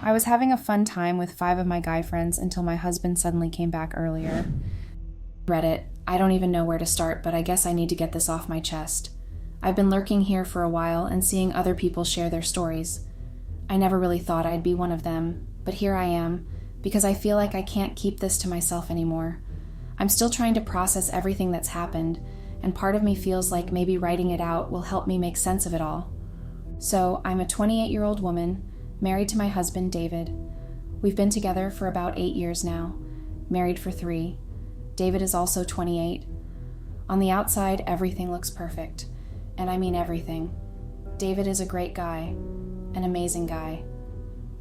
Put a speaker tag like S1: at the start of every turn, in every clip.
S1: I was having a fun time with 5 of my guy friends until my husband suddenly came back earlier. Reddit. I don't even know where to start, but I guess I need to get this off my chest. I've been lurking here for a while and seeing other people share their stories. I never really thought I'd be one of them, but here I am, because I feel like I can't keep this to myself anymore. I'm still trying to process everything that's happened, and part of me feels like maybe writing it out will help me make sense of it all. So, I'm a 28-year-old woman, married to my husband, David. We've been together for about 8 years now, married for 3. David is also 28. On the outside, everything looks perfect, and I mean everything. David is a great guy, an amazing guy.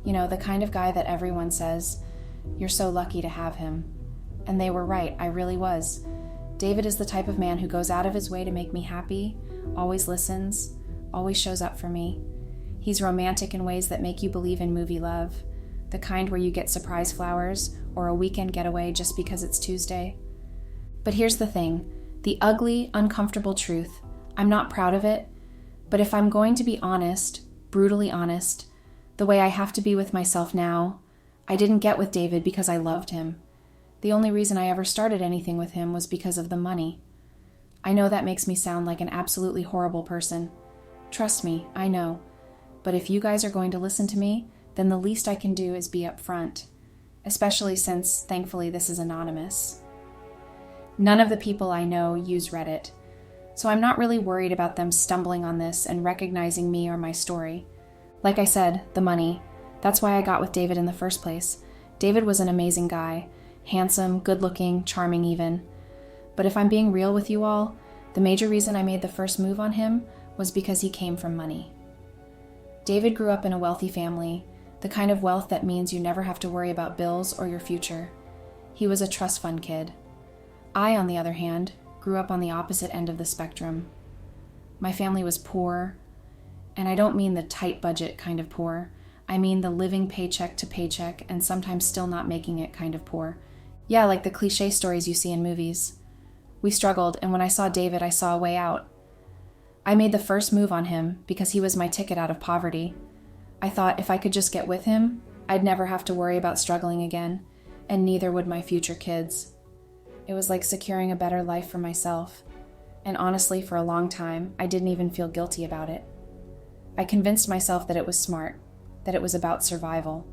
S1: You know, the kind of guy that everyone says, "You're so lucky to have him." And they were right, I really was. David is the type of man who goes out of his way to make me happy, always listens, always shows up for me. He's romantic in ways that make you believe in movie love, the kind where you get surprise flowers or a weekend getaway just because it's Tuesday. But here's the thing, the ugly, uncomfortable truth. I'm not proud of it, but if I'm going to be honest, brutally honest, the way I have to be with myself now, I didn't get with David because I loved him. The only reason I ever started anything with him was because of the money. I know that makes me sound like an absolutely horrible person. Trust me, I know. But if you guys are going to listen to me, then the least I can do is be upfront, especially since, thankfully, this is anonymous. None of the people I know use Reddit, so I'm not really worried about them stumbling on this and recognizing me or my story. Like I said, the money. That's why I got with David in the first place. David was an amazing guy, handsome, good-looking, charming even. But if I'm being real with you all, the major reason I made the first move on him was because he came from money. David grew up in a wealthy family, the kind of wealth that means you never have to worry about bills or your future. He was a trust fund kid. I, on the other hand, grew up on the opposite end of the spectrum. My family was poor, and I don't mean the tight budget kind of poor. I mean the living paycheck to paycheck and sometimes still not making it kind of poor. Yeah, like the cliche stories you see in movies. We struggled, and when I saw David, I saw a way out. I made the first move on him because he was my ticket out of poverty. I thought if I could just get with him, I'd never have to worry about struggling again, and neither would my future kids. It was like securing a better life for myself, and honestly, for a long time, I didn't even feel guilty about it. I convinced myself that it was smart, that it was about survival.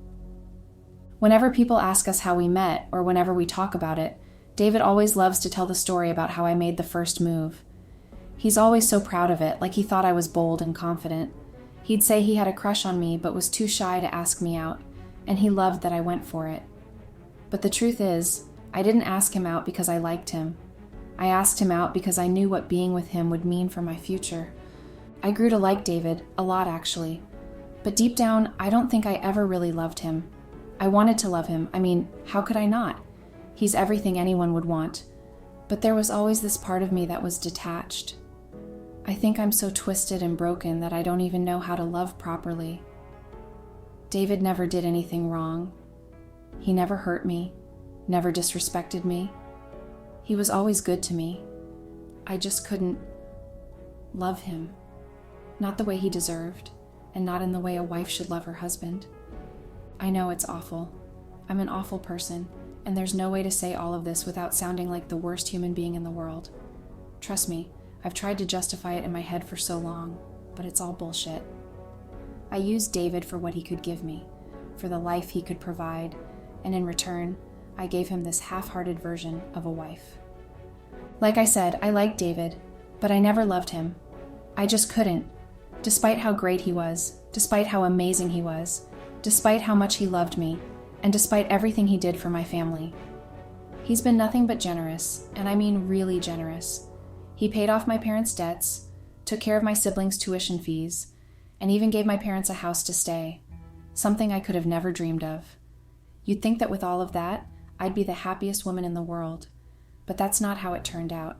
S1: Whenever people ask us how we met, or whenever we talk about it, David always loves to tell the story about how I made the first move. He's always so proud of it, like he thought I was bold and confident. He'd say he had a crush on me but was too shy to ask me out, and he loved that I went for it. But the truth is, I didn't ask him out because I liked him. I asked him out because I knew what being with him would mean for my future. I grew to like David, a lot actually. But deep down, I don't think I ever really loved him. I wanted to love him. I mean, how could I not? He's everything anyone would want. But there was always this part of me that was detached. I think I'm so twisted and broken that I don't even know how to love properly. David never did anything wrong. He never hurt me, never disrespected me. He was always good to me. I just couldn't love him. Not the way he deserved, and not in the way a wife should love her husband. I know it's awful. I'm an awful person, and there's no way to say all of this without sounding like the worst human being in the world. Trust me, I've tried to justify it in my head for so long, but it's all bullshit. I used David for what he could give me, for the life he could provide, and in return, I gave him this half-hearted version of a wife. Like I said, I liked David, but I never loved him. I just couldn't, despite how great he was, despite how amazing he was, despite how much he loved me, and despite everything he did for my family. He's been nothing but generous, and I mean really generous. He paid off my parents' debts, took care of my siblings' tuition fees, and even gave my parents a house to stay, something I could have never dreamed of. You'd think that with all of that, I'd be the happiest woman in the world, but that's not how it turned out.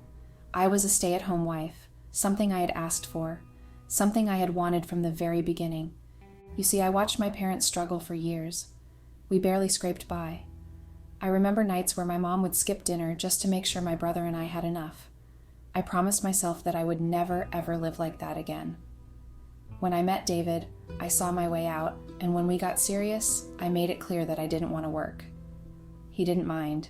S1: I was a stay-at-home wife, something I had asked for, something I had wanted from the very beginning. You see, I watched my parents struggle for years. We barely scraped by. I remember nights where my mom would skip dinner just to make sure my brother and I had enough. I promised myself that I would never, ever live like that again. When I met David, I saw my way out, and when we got serious, I made it clear that I didn't want to work. He didn't mind.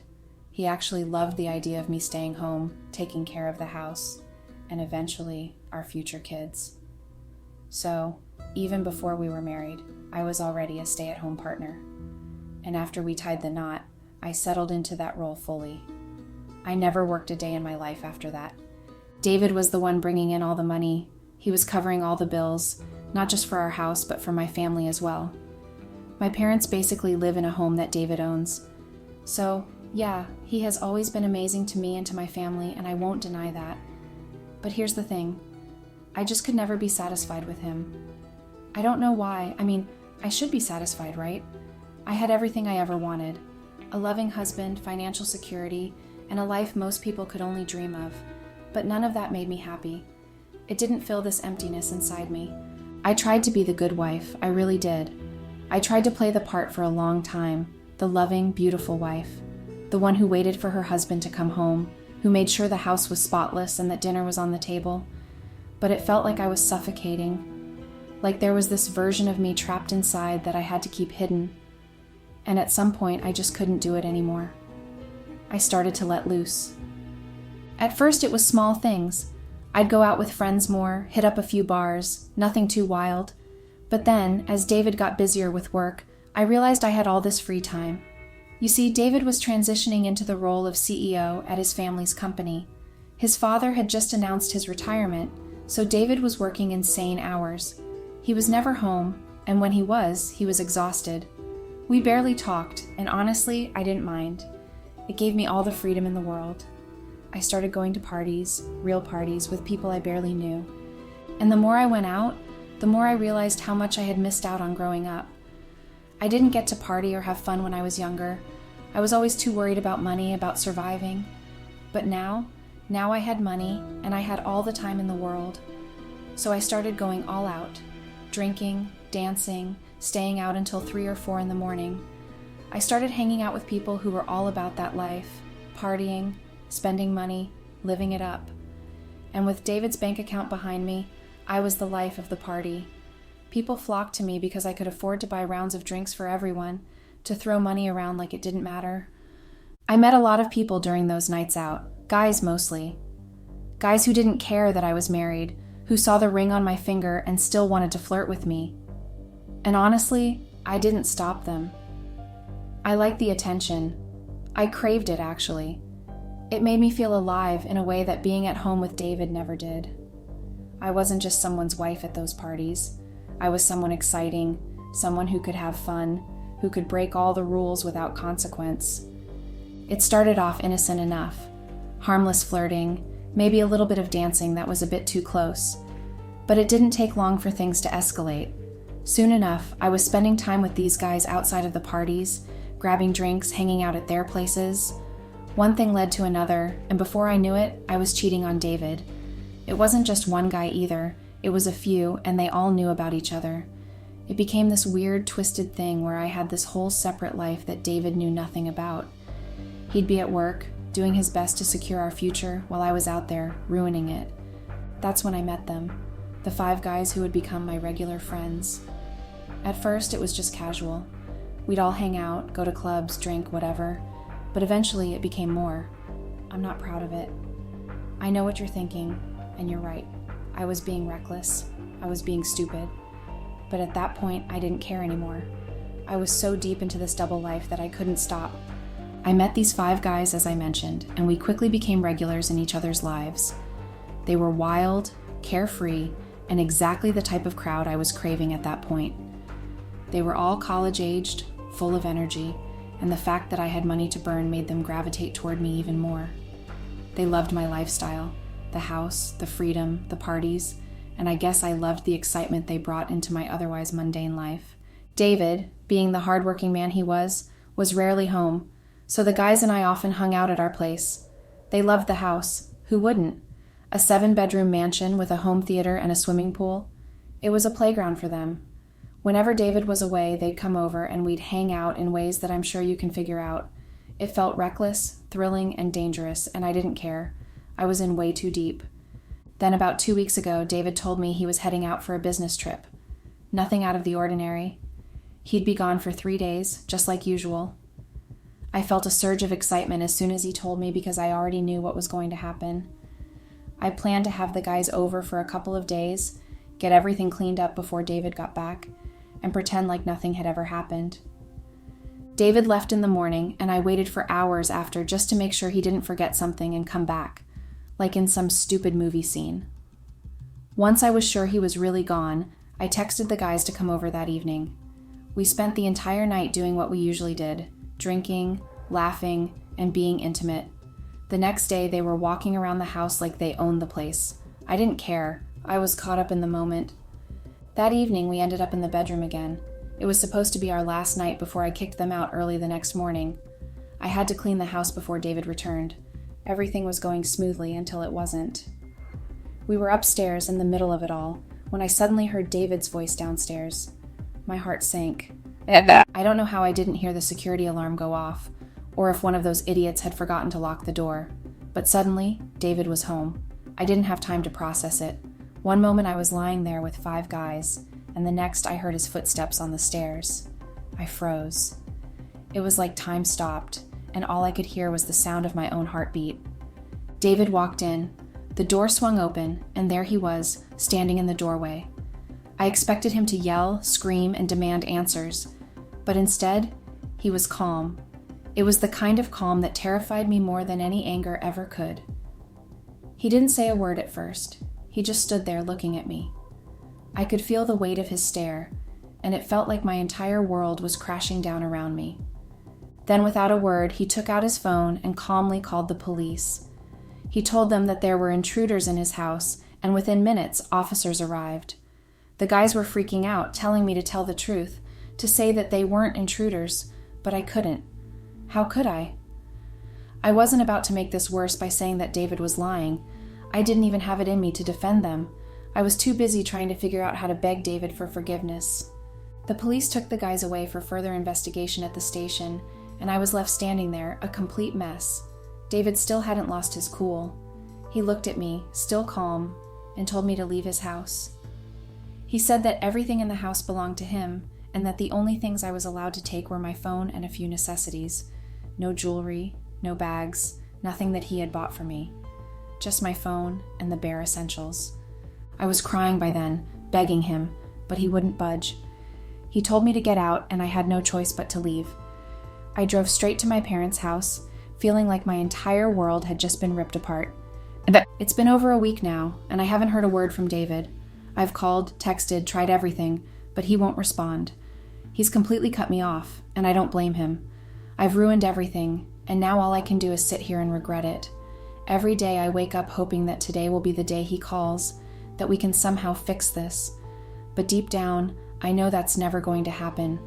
S1: He actually loved the idea of me staying home, taking care of the house, and eventually our future kids. So, even before we were married, I was already a stay-at-home partner. And after we tied the knot, I settled into that role fully. I never worked a day in my life after that. David was the one bringing in all the money. He was covering all the bills, not just for our house, but for my family as well. My parents basically live in a home that David owns. So, yeah, he has always been amazing to me and to my family, and I won't deny that. But here's the thing. I just could never be satisfied with him. I don't know why. I should be satisfied, right? I had everything I ever wanted. A loving husband, financial security, and a life most people could only dream of. But none of that made me happy. It didn't fill this emptiness inside me. I tried to be the good wife, I really did. I tried to play the part for a long time, the loving, beautiful wife, the one who waited for her husband to come home, who made sure the house was spotless and that dinner was on the table. But it felt like I was suffocating, like there was this version of me trapped inside that I had to keep hidden. And at some point, I just couldn't do it anymore. I started to let loose. At first, it was small things. I'd go out with friends more, hit up a few bars, nothing too wild. But then, as David got busier with work, I realized I had all this free time. You see, David was transitioning into the role of CEO at his family's company. His father had just announced his retirement, so David was working insane hours. He was never home, and when he was exhausted. We barely talked, and honestly, I didn't mind. It gave me all the freedom in the world. I started going to parties, real parties, with people I barely knew. And the more I went out, the more I realized how much I had missed out on growing up. I didn't get to party or have fun when I was younger. I was always too worried about money, about surviving. But now I had money, and I had all the time in the world. So I started going all out, drinking, dancing, staying out until 3 or 4 in the morning. I started hanging out with people who were all about that life, partying, spending money, living it up. And with David's bank account behind me, I was the life of the party. People flocked to me because I could afford to buy rounds of drinks for everyone, to throw money around like it didn't matter. I met a lot of people during those nights out, guys mostly. Guys who didn't care that I was married, who saw the ring on my finger and still wanted to flirt with me. And honestly, I didn't stop them. I liked the attention. I craved it, actually. It made me feel alive in a way that being at home with David never did. I wasn't just someone's wife at those parties. I was someone exciting, someone who could have fun, who could break all the rules without consequence. It started off innocent enough. Harmless flirting, maybe a little bit of dancing that was a bit too close. But it didn't take long for things to escalate. Soon enough, I was spending time with these guys outside of the parties, grabbing drinks, hanging out at their places. One thing led to another, and before I knew it, I was cheating on David. It wasn't just one guy either. It was a few, and they all knew about each other. It became this weird, twisted thing where I had this whole separate life that David knew nothing about. He'd be at work, doing his best to secure our future, while I was out there, ruining it. That's when I met them, the 5 guys who would become my regular friends. At first, it was just casual. We'd all hang out, go to clubs, drink, whatever. But eventually, it became more. I'm not proud of it. I know what you're thinking, and you're right. I was being reckless. I was being stupid. But at that point, I didn't care anymore. I was so deep into this double life that I couldn't stop. I met these 5 guys, as I mentioned, and we quickly became regulars in each other's lives. They were wild, carefree, and exactly the type of crowd I was craving at that point. They were all college-aged, full of energy, and the fact that I had money to burn made them gravitate toward me even more. They loved my lifestyle, the house, the freedom, the parties, and I guess I loved the excitement they brought into my otherwise mundane life. David, being the hardworking man he was rarely home, so the guys and I often hung out at our place. They loved the house. Who wouldn't? A 7-bedroom mansion with a home theater and a swimming pool. It was a playground for them. Whenever David was away, they'd come over and we'd hang out in ways that I'm sure you can figure out. It felt reckless, thrilling, and dangerous, and I didn't care. I was in way too deep. Then about 2 weeks ago, David told me he was heading out for a business trip. Nothing out of the ordinary. He'd be gone for 3 days, just like usual. I felt a surge of excitement as soon as he told me because I already knew what was going to happen. I planned to have the guys over for a couple of days, get everything cleaned up before David got back, and pretend like nothing had ever happened. David left in the morning, and I waited for hours after just to make sure he didn't forget something and come back, like in some stupid movie scene. Once I was sure he was really gone, I texted the guys to come over that evening. We spent the entire night doing what we usually did, drinking, laughing, and being intimate. The next day, they were walking around the house like they owned the place. I didn't care. I was caught up in the moment. That evening, we ended up in the bedroom again. It was supposed to be our last night before I kicked them out early the next morning. I had to clean the house before David returned. Everything was going smoothly until it wasn't. We were upstairs in the middle of it all when I suddenly heard David's voice downstairs. My heart sank. I don't know how I didn't hear the security alarm go off, or if one of those idiots had forgotten to lock the door. But suddenly, David was home. I didn't have time to process it. One moment I was lying there with 5 guys, and the next I heard his footsteps on the stairs. I froze. It was like time stopped, and all I could hear was the sound of my own heartbeat. David walked in. The door swung open, and there he was, standing in the doorway. I expected him to yell, scream, and demand answers, but instead, he was calm. It was the kind of calm that terrified me more than any anger ever could. He didn't say a word at first. He just stood there looking at me. I could feel the weight of his stare, and it felt like my entire world was crashing down around me. Then, without a word, he took out his phone and calmly called the police. He told them that there were intruders in his house, and within minutes, officers arrived. The guys were freaking out, telling me to tell the truth, to say that they weren't intruders, but I couldn't. How could I? I wasn't about to make this worse by saying that David was lying. I didn't even have it in me to defend them. I was too busy trying to figure out how to beg David for forgiveness. The police took the guys away for further investigation at the station, and I was left standing there, a complete mess. David still hadn't lost his cool. He looked at me, still calm, and told me to leave his house. He said that everything in the house belonged to him, and that the only things I was allowed to take were my phone and a few necessities. No jewelry, no bags, nothing that he had bought for me. Just my phone and the bare essentials. I was crying by then, begging him, but he wouldn't budge. He told me to get out, and I had no choice but to leave. I drove straight to my parents' house, feeling like my entire world had just been ripped apart. It's been over a week now, and I haven't heard a word from David. I've called, texted, tried everything, but he won't respond. He's completely cut me off, and I don't blame him. I've ruined everything, and now all I can do is sit here and regret it. Every day I wake up hoping that today will be the day he calls, that we can somehow fix this. But deep down, I know that's never going to happen.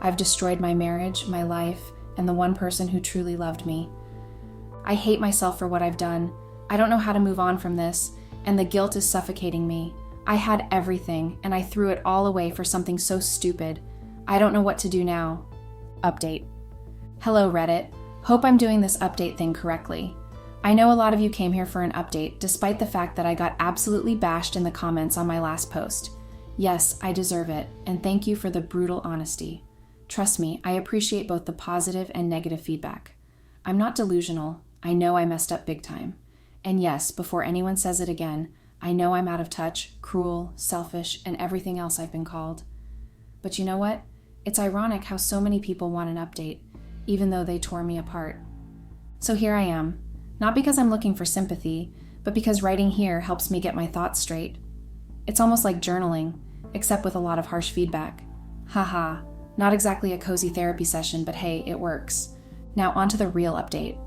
S1: I've destroyed my marriage, my life, and the one person who truly loved me. I hate myself for what I've done. I don't know how to move on from this, and the guilt is suffocating me. I had everything, and I threw it all away for something so stupid. I don't know what to do now. Update. Hello, Reddit. Hope I'm doing this update thing correctly. I know a lot of you came here for an update, despite the fact that I got absolutely bashed in the comments on my last post. Yes, I deserve it, and thank you for the brutal honesty. Trust me, I appreciate both the positive and negative feedback. I'm not delusional. I know I messed up big time. And yes, before anyone says it again, I know I'm out of touch, cruel, selfish, and everything else I've been called. But you know what? It's ironic how so many people want an update, even though they tore me apart. So here I am. Not because I'm looking for sympathy, but because writing here helps me get my thoughts straight. It's almost like journaling, except with a lot of harsh feedback. Haha, not exactly a cozy therapy session, but hey, it works. Now on to the real update.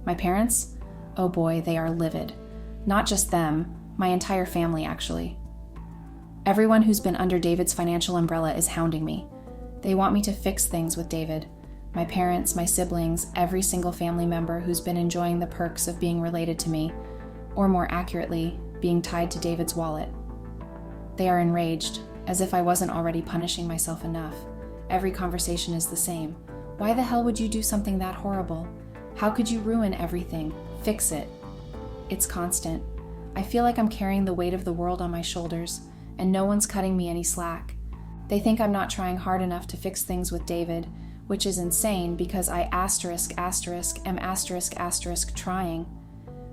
S1: My parents? Oh boy, they are livid. Not just them, my entire family actually. Everyone who's been under David's financial umbrella is hounding me. They want me to fix things with David. My parents, my siblings, every single family member who's been enjoying the perks of being related to me, or more accurately, being tied to David's wallet. They are enraged, as if I wasn't already punishing myself enough. Every conversation is the same. Why the hell would you do something that horrible? How could you ruin everything? Fix it. It's constant. I feel like I'm carrying the weight of the world on my shoulders, and no one's cutting me any slack. They think I'm not trying hard enough to fix things with David, which is insane because I am trying.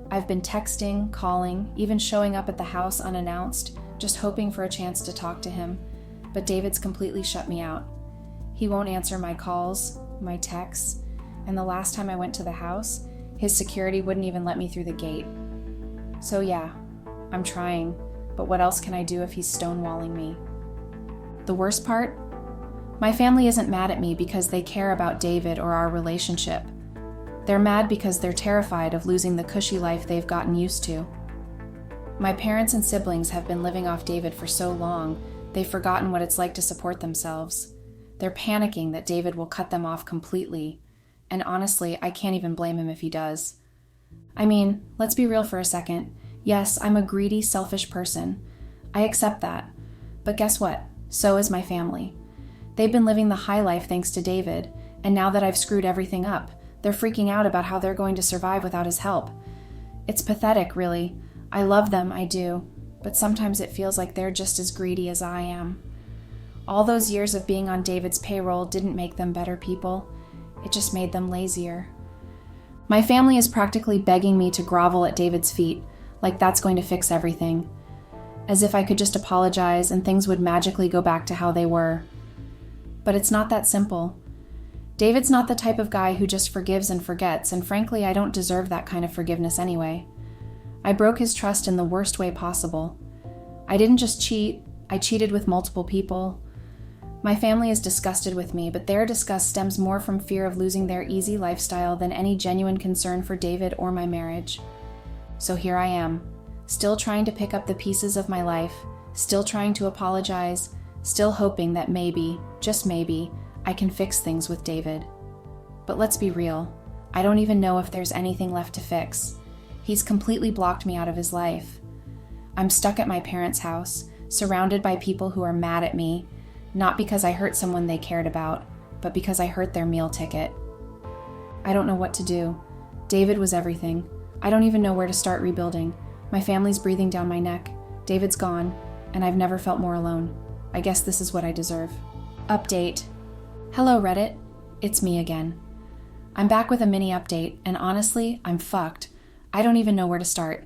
S1: I've been texting, calling, even showing up at the house unannounced, just hoping for a chance to talk to him, but David's completely shut me out. He won't answer my calls, my texts, and the last time I went to the house, his security wouldn't even let me through the gate. So yeah, I'm trying, but what else can I do if he's stonewalling me? The worst part? My family isn't mad at me because they care about David or our relationship. They're mad because they're terrified of losing the cushy life they've gotten used to. My parents and siblings have been living off David for so long, they've forgotten what it's like to support themselves. They're panicking that David will cut them off completely, and honestly, I can't even blame him if he does. I mean, let's be real for a second. Yes, I'm a greedy, selfish person. I accept that. But guess what? So is my family. They've been living the high life thanks to David, and now that I've screwed everything up, they're freaking out about how they're going to survive without his help. It's pathetic, really. I love them, I do, but sometimes it feels like they're just as greedy as I am. All those years of being on David's payroll didn't make them better people. It just made them lazier. My family is practically begging me to grovel at David's feet, like that's going to fix everything. As if I could just apologize and things would magically go back to how they were. But it's not that simple. David's not the type of guy who just forgives and forgets, and frankly, I don't deserve that kind of forgiveness anyway. I broke his trust in the worst way possible. I didn't just cheat, I cheated with multiple people. My family is disgusted with me, but their disgust stems more from fear of losing their easy lifestyle than any genuine concern for David or my marriage. So here I am, still trying to pick up the pieces of my life, still trying to apologize, still hoping that maybe, just maybe, I can fix things with David. But let's be real, I don't even know if there's anything left to fix. He's completely blocked me out of his life. I'm stuck at my parents' house, surrounded by people who are mad at me, not because I hurt someone they cared about, but because I hurt their meal ticket. I don't know what to do. David was everything. I don't even know where to start rebuilding. My family's breathing down my neck. David's gone, and I've never felt more alone. I guess this is what I deserve. Update. Hello, Reddit. It's me again. I'm back with a mini update, and honestly, I'm fucked. I don't even know where to start.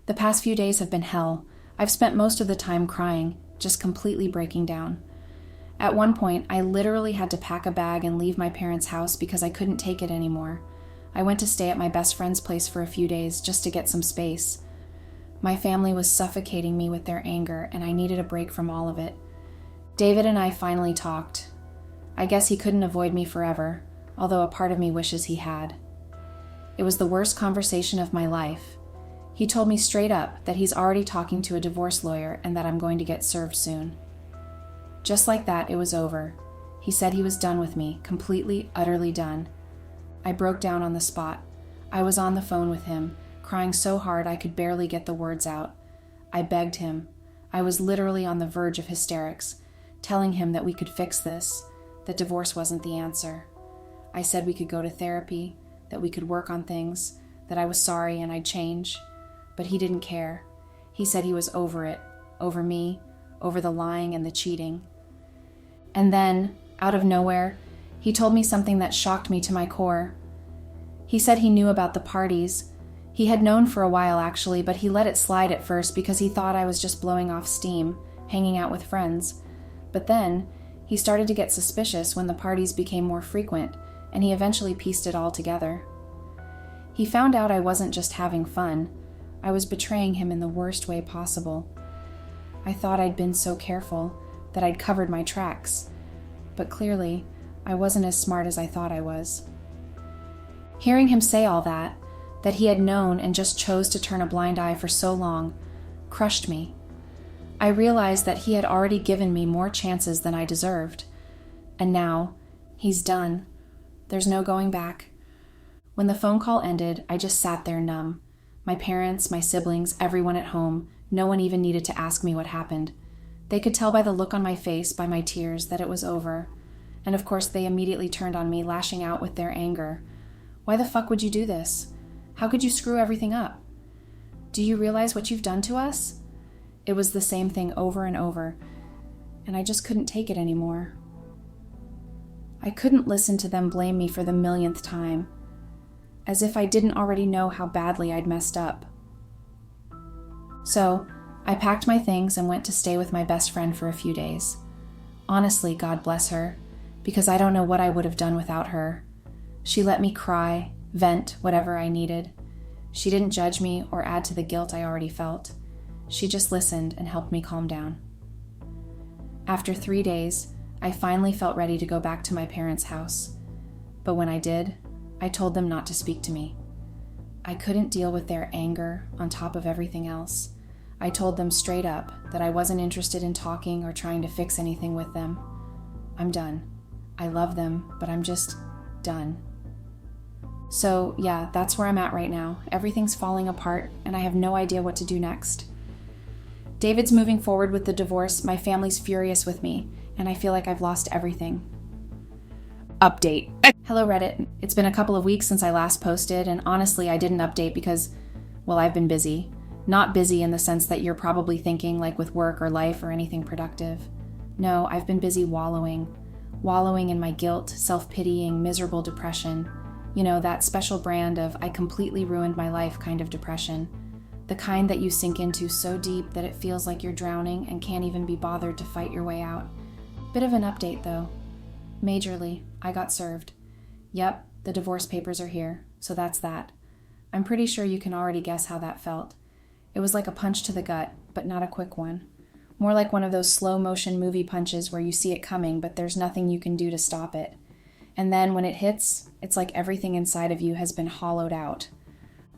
S1: The past few days have been hell. I've spent most of the time crying, just completely breaking down. At one point, I literally had to pack a bag and leave my parents' house because I couldn't take it anymore. I went to stay at my best friend's place for a few days just to get some space. My family was suffocating me with their anger, and I needed a break from all of it. David and I finally talked. I guess he couldn't avoid me forever, although a part of me wishes he had. It was the worst conversation of my life. He told me straight up that he's already talking to a divorce lawyer and that I'm going to get served soon. Just like that, it was over. He said he was done with me, completely, utterly done. I broke down on the spot. I was on the phone with him, crying so hard I could barely get the words out. I begged him. I was literally on the verge of hysterics, telling him that we could fix this, that divorce wasn't the answer. I said we could go to therapy, that we could work on things, that I was sorry and I'd change. But he didn't care. He said he was over it, over me, over the lying and the cheating. And then, out of nowhere, he told me something that shocked me to my core. He said he knew about the parties. He had known for a while actually, but he let it slide at first because he thought I was just blowing off steam, hanging out with friends. But then, he started to get suspicious when the parties became more frequent, and he eventually pieced it all together. He found out I wasn't just having fun. I was betraying him in the worst way possible. I thought I'd been so careful, that I'd covered my tracks. But clearly, I wasn't as smart as I thought I was. Hearing him say all that he had known and just chose to turn a blind eye for so long, crushed me. I realized that he had already given me more chances than I deserved. And now, he's done. There's no going back. When the phone call ended, I just sat there numb. My parents, my siblings, everyone at home, no one even needed to ask me what happened. They could tell by the look on my face, by my tears, that it was over. And of course, they immediately turned on me, lashing out with their anger. Why the fuck would you do this? How could you screw everything up? Do you realize what you've done to us? It was the same thing over and over. and I just couldn't take it anymore. I couldn't listen to them blame me for the millionth time, as if I didn't already know how badly I'd messed up. So, I packed my things and went to stay with my best friend for a few days. Honestly, God bless her, because I don't know what I would have done without her. She let me cry, vent whatever I needed. She didn't judge me or add to the guilt I already felt. She just listened and helped me calm down. After 3 days, I finally felt ready to go back to my parents' house. But when I did, I told them not to speak to me. I couldn't deal with their anger on top of everything else. I told them straight up that I wasn't interested in talking or trying to fix anything with them. I'm done. I love them, but I'm just done. So yeah, that's where I'm at right now. Everything's falling apart, and I have no idea what to do next. David's moving forward with the divorce, my family's furious with me, and I feel like I've lost everything.
S2: Update.
S1: Hello Reddit. It's been a couple of weeks since I last posted, and honestly I didn't update because, well, I've been busy. Not busy in the sense that you're probably thinking, like with work or life or anything productive. No, I've been busy wallowing in my guilt, self-pitying, miserable depression. You know, that special brand of I completely ruined my life kind of depression. The kind that you sink into so deep that it feels like you're drowning and can't even be bothered to fight your way out. Bit of an update though. Majorly, I got served. Yep, the divorce papers are here, so that's that. I'm pretty sure you can already guess how that felt. It was like a punch to the gut, but not a quick one. More like one of those slow-motion movie punches where you see it coming, but there's nothing you can do to stop it. And then when it hits, it's like everything inside of you has been hollowed out.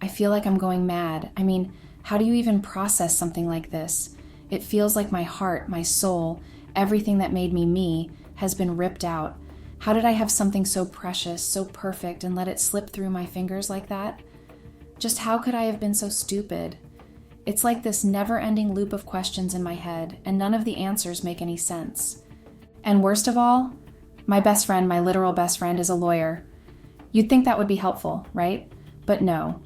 S1: I feel like I'm going mad. I mean, how do you even process something like this? It feels like my heart, my soul, everything that made me has been ripped out. How did I have something so precious, so perfect, and let it slip through my fingers like that? Just how could I have been so stupid? It's like this never-ending loop of questions in my head, and none of the answers make any sense. And worst of all, my best friend, my literal best friend, is a lawyer. You'd think that would be helpful, right? But no.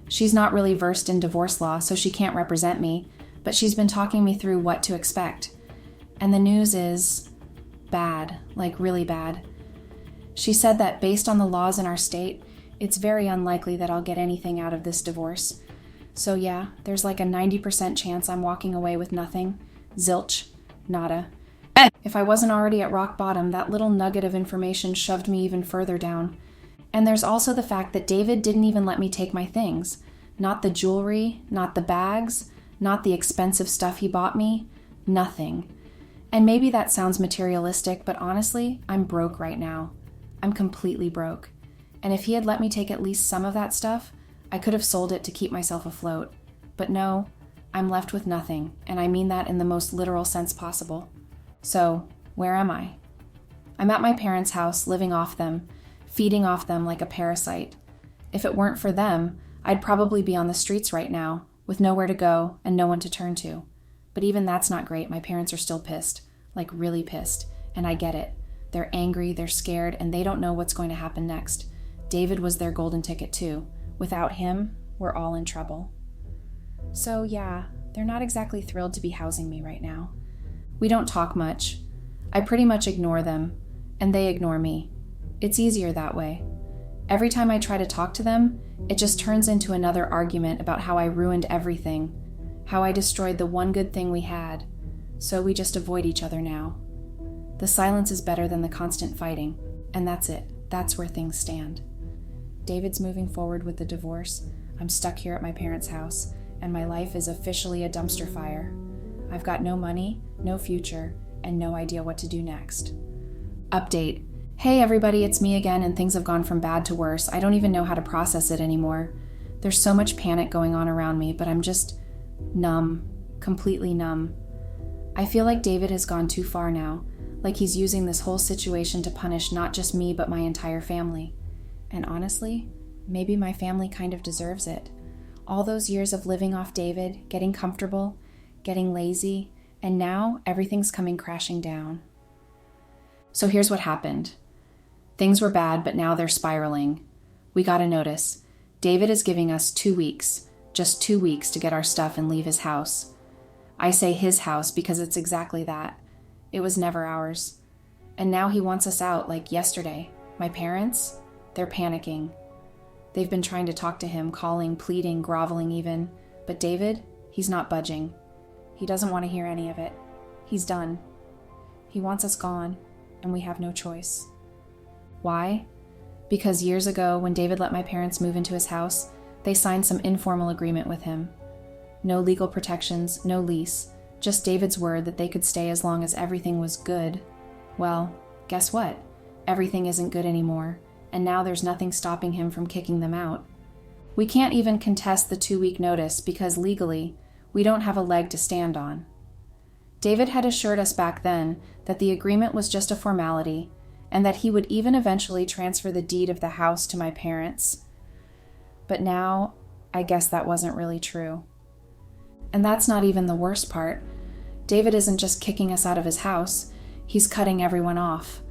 S1: She's not really versed in divorce law, so she can't represent me, but she's been talking me through what to expect. And the news is bad, like really bad. She said that based on the laws in our state, it's very unlikely that I'll get anything out of this divorce. So yeah, there's like a 90% chance I'm walking away with nothing. Zilch. Nada. If I wasn't already at rock bottom, that little nugget of information shoved me even further down. And there's also the fact that David didn't even let me take my things. Not the jewelry, not the bags, not the expensive stuff he bought me. Nothing. And maybe that sounds materialistic, but honestly, I'm broke right now. I'm completely broke. And if he had let me take at least some of that stuff, I could have sold it to keep myself afloat. But no, I'm left with nothing, and I mean that in the most literal sense possible. So, where am I? I'm at my parents' house, living off them, feeding off them like a parasite. If it weren't for them, I'd probably be on the streets right now, with nowhere to go and no one to turn to. But even that's not great. My parents are still pissed, like really pissed, and I get it. They're angry, they're scared, and they don't know what's going to happen next. David was their golden ticket too. Without him, we're all in trouble. So yeah, they're not exactly thrilled to be housing me right now. We don't talk much. I pretty much ignore them, and they ignore me. It's easier that way. Every time I try to talk to them, it just turns into another argument about how I ruined everything, how I destroyed the one good thing we had, so we just avoid each other now. The silence is better than the constant fighting, and that's it. That's where things stand. David's moving forward with the divorce. I'm stuck here at my parents' house, and my life is officially a dumpster fire. I've got no money, no future, and no idea what to do next. Update. Hey everybody, it's me again, and things have gone from bad to worse. I don't even know how to process it anymore. There's so much panic going on around me, but I'm just numb, completely numb. I feel like David has gone too far now, like he's using this whole situation to punish not just me, but my entire family. And honestly, maybe my family kind of deserves it. All those years of living off David, getting comfortable, getting lazy, and now everything's coming crashing down. So here's what happened. Things were bad, but now they're spiraling. We gotta notice. David is giving us 2 weeks, just 2 weeks to get our stuff and leave his house. I say his house because it's exactly that. It was never ours. And now he wants us out like yesterday. My parents, they're panicking. They've been trying to talk to him, calling, pleading, groveling even. But David, he's not budging. He doesn't want to hear any of it. He's done. He wants us gone, and we have no choice. Why? Because years ago, when David let my parents move into his house, they signed some informal agreement with him. No legal protections, no lease, just David's word that they could stay as long as everything was good. Well, guess what? Everything isn't good anymore, and now there's nothing stopping him from kicking them out. We can't even contest the 2-week notice because legally, we don't have a leg to stand on. David had assured us back then that the agreement was just a formality, and that he would even eventually transfer the deed of the house to my parents. But now, I guess that wasn't really true. And that's not even the worst part. David isn't just kicking us out of his house, he's cutting everyone off.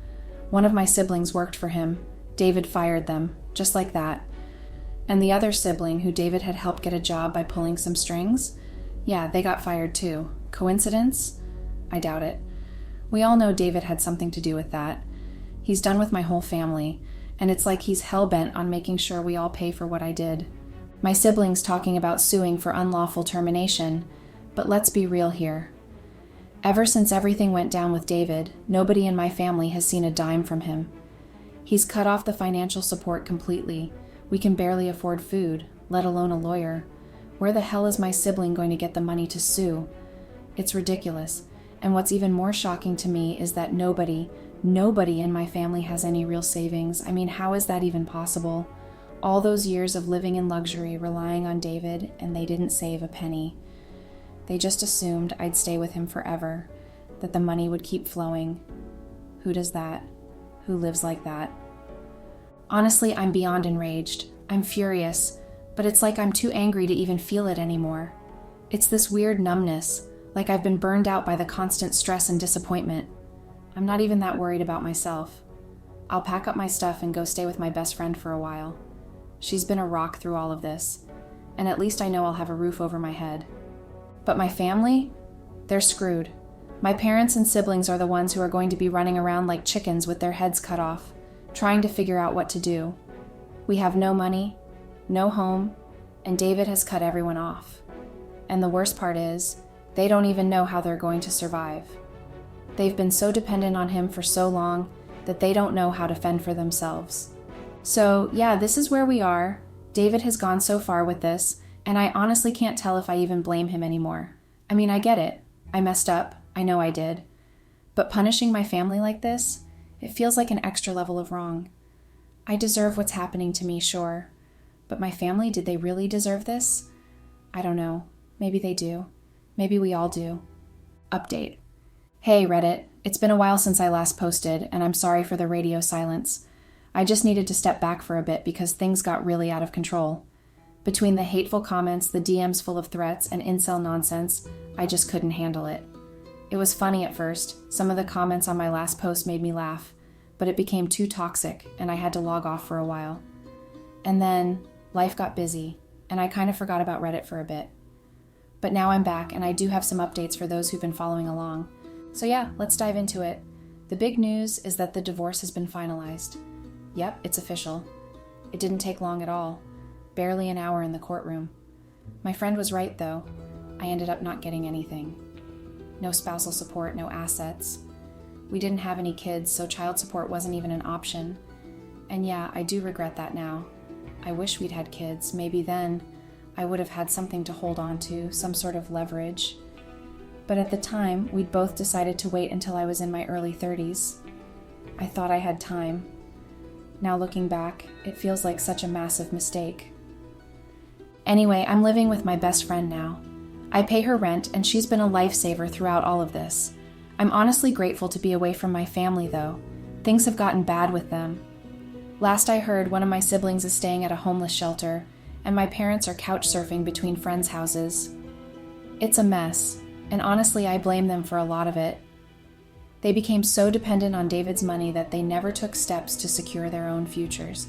S1: One of my siblings worked for him. David fired them, just like that. And the other sibling, who David had helped get a job by pulling some strings, yeah, they got fired too. Coincidence? I doubt it. We all know David had something to do with that. He's done with my whole family, and it's like he's hell-bent on making sure we all pay for what I did. My siblings talking about suing for unlawful termination, but let's be real here. Ever since everything went down with David, nobody in my family has seen a dime from him. He's cut off the financial support completely. We can barely afford food, let alone a lawyer. Where the hell is my sibling going to get the money to sue? It's ridiculous. And what's even more shocking to me is that nobody in my family has any real savings. I mean, how is that even possible? All those years of living in luxury, relying on David, and they didn't save a penny. They just assumed I'd stay with him forever, that the money would keep flowing. Who does that? Who lives like that? Honestly, I'm beyond enraged. I'm furious, but it's like I'm too angry to even feel it anymore. It's this weird numbness, like I've been burned out by the constant stress and disappointment. I'm not even that worried about myself. I'll pack up my stuff and go stay with my best friend for a while. She's been a rock through all of this, and at least I know I'll have a roof over my head. But my family? They're screwed. My parents and siblings are the ones who are going to be running around like chickens with their heads cut off, trying to figure out what to do. We have no money, no home, and David has cut everyone off. And the worst part is, they don't even know how they're going to survive. They've been so dependent on him for so long that they don't know how to fend for themselves. So, yeah, this is where we are. David has gone so far with this, and I honestly can't tell if I even blame him anymore. I mean, I get it. I messed up. I know I did. But punishing my family like this, it feels like an extra level of wrong. I deserve what's happening to me, sure. But my family, did they really deserve this? I don't know. Maybe they do. Maybe we all do. Update. Hey, Reddit. It's been a while since I last posted, and I'm sorry for the radio silence. I just needed to step back for a bit because things got really out of control. Between the hateful comments, the DMs full of threats, and incel nonsense, I just couldn't handle it. It was funny at first. Some of the comments on my last post made me laugh, but it became too toxic, and I had to log off for a while. And then, life got busy, and I kind of forgot about Reddit for a bit. But now I'm back, and I do have some updates for those who've been following along. So yeah, let's dive into it. The big news is that the divorce has been finalized. Yep, it's official. It didn't take long at all. Barely an hour in the courtroom. My friend was right, though. I ended up not getting anything. No spousal support, no assets. We didn't have any kids, so child support wasn't even an option. And yeah, I do regret that now. I wish we'd had kids. Maybe then I would have had something to hold on to, some sort of leverage. But at the time, we'd both decided to wait until I was in my early 30s. I thought I had time. Now looking back, it feels like such a massive mistake. Anyway, I'm living with my best friend now. I pay her rent, and she's been a lifesaver throughout all of this. I'm honestly grateful to be away from my family, though. Things have gotten bad with them. Last I heard, one of my siblings is staying at a homeless shelter, and my parents are couch surfing between friends' houses. It's a mess, and honestly, I blame them for a lot of it. They became so dependent on David's money that they never took steps to secure their own futures,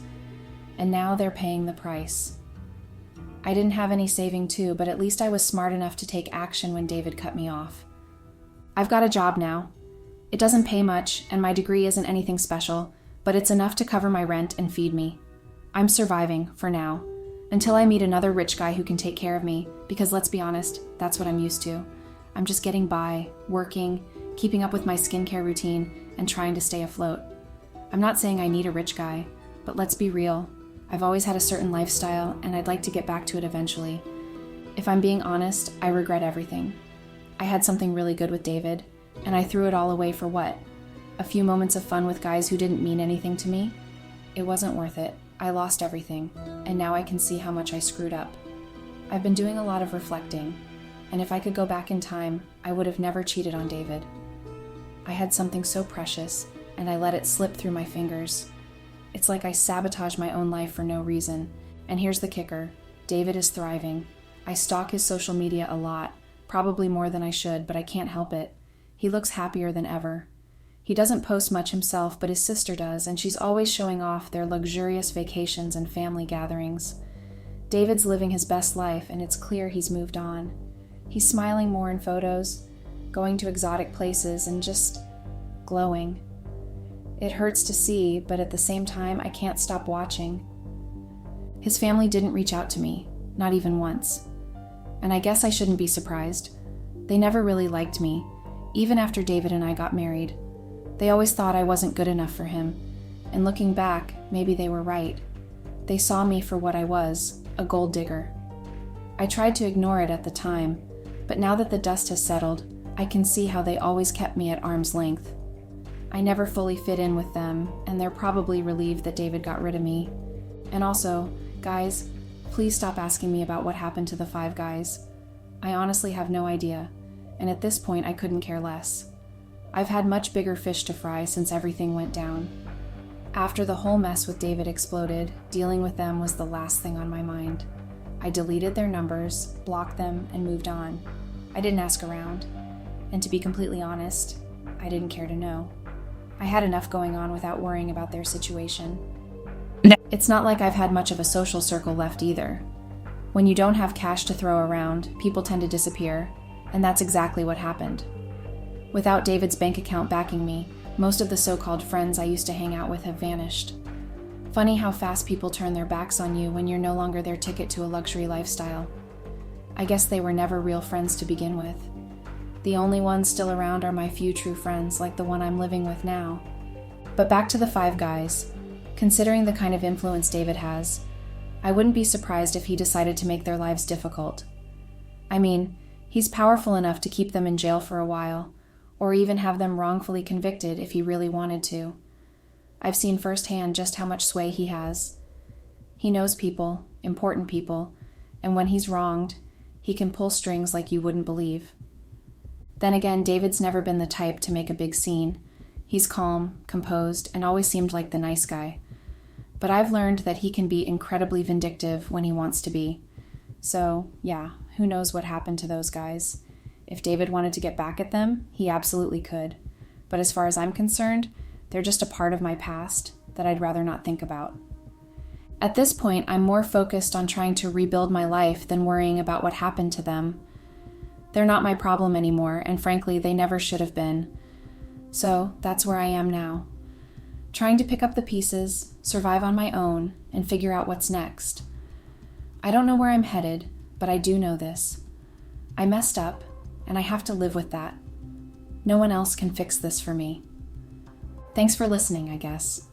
S1: and now they're paying the price. I didn't have any saving too, but at least I was smart enough to take action when David cut me off. I've got a job now. It doesn't pay much, and my degree isn't anything special, but it's enough to cover my rent and feed me. I'm surviving, for now, until I meet another rich guy who can take care of me, because let's be honest, that's what I'm used to. I'm just getting by, working, keeping up with my skincare routine, and trying to stay afloat. I'm not saying I need a rich guy, but let's be real. I've always had a certain lifestyle, and I'd like to get back to it eventually. If I'm being honest, I regret everything. I had something really good with David, and I threw it all away for what? A few moments of fun with guys who didn't mean anything to me? It wasn't worth it. I lost everything, and now I can see how much I screwed up. I've been doing a lot of reflecting, and if I could go back in time, I would have never cheated on David. I had something so precious, and I let it slip through my fingers. It's like I sabotaged my own life for no reason. And here's the kicker. David is thriving. I stalk his social media a lot, probably more than I should, but I can't help it. He looks happier than ever. He doesn't post much himself, but his sister does, and she's always showing off their luxurious vacations and family gatherings. David's living his best life, and it's clear he's moved on. He's smiling more in photos, going to exotic places, and just glowing. It hurts to see, but at the same time, I can't stop watching. His family didn't reach out to me, not even once. And I guess I shouldn't be surprised. They never really liked me, even after David and I got married. They always thought I wasn't good enough for him, and looking back, maybe they were right. They saw me for what I was, a gold digger. I tried to ignore it at the time, but now that the dust has settled, I can see how they always kept me at arm's length. I never fully fit in with them, and they're probably relieved that David got rid of me. And also, guys, please stop asking me about what happened to the 5 guys. I honestly have no idea, and at this point I couldn't care less. I've had much bigger fish to fry since everything went down. After the whole mess with David exploded, dealing with them was the last thing on my mind. I deleted their numbers, blocked them, and moved on. I didn't ask around. And to be completely honest, I didn't care to know. I had enough going on without worrying about their situation. It's not like I've had much of a social circle left either. When you don't have cash to throw around, people tend to disappear, and that's exactly what happened. Without David's bank account backing me, most of the so-called friends I used to hang out with have vanished. Funny how fast people turn their backs on you when you're no longer their ticket to a luxury lifestyle. I guess they were never real friends to begin with. The only ones still around are my few true friends, like the one I'm living with now. But back to the 5 guys. Considering the kind of influence David has, I wouldn't be surprised if he decided to make their lives difficult. I mean, he's powerful enough to keep them in jail for a while, or even have them wrongfully convicted if he really wanted to. I've seen firsthand just how much sway he has. He knows people, important people, and when he's wronged, he can pull strings like you wouldn't believe. Then again, David's never been the type to make a big scene. He's calm, composed, and always seemed like the nice guy. But I've learned that he can be incredibly vindictive when he wants to be. So, yeah, who knows what happened to those guys. If David wanted to get back at them, he absolutely could. But as far as I'm concerned, they're just a part of my past that I'd rather not think about. At this point, I'm more focused on trying to rebuild my life than worrying about what happened to them. They're not my problem anymore, and frankly, they never should have been. So that's where I am now. Trying to pick up the pieces, survive on my own, and figure out what's next. I don't know where I'm headed, but I do know this. I messed up, and I have to live with that. No one else can fix this for me. Thanks for listening, I guess.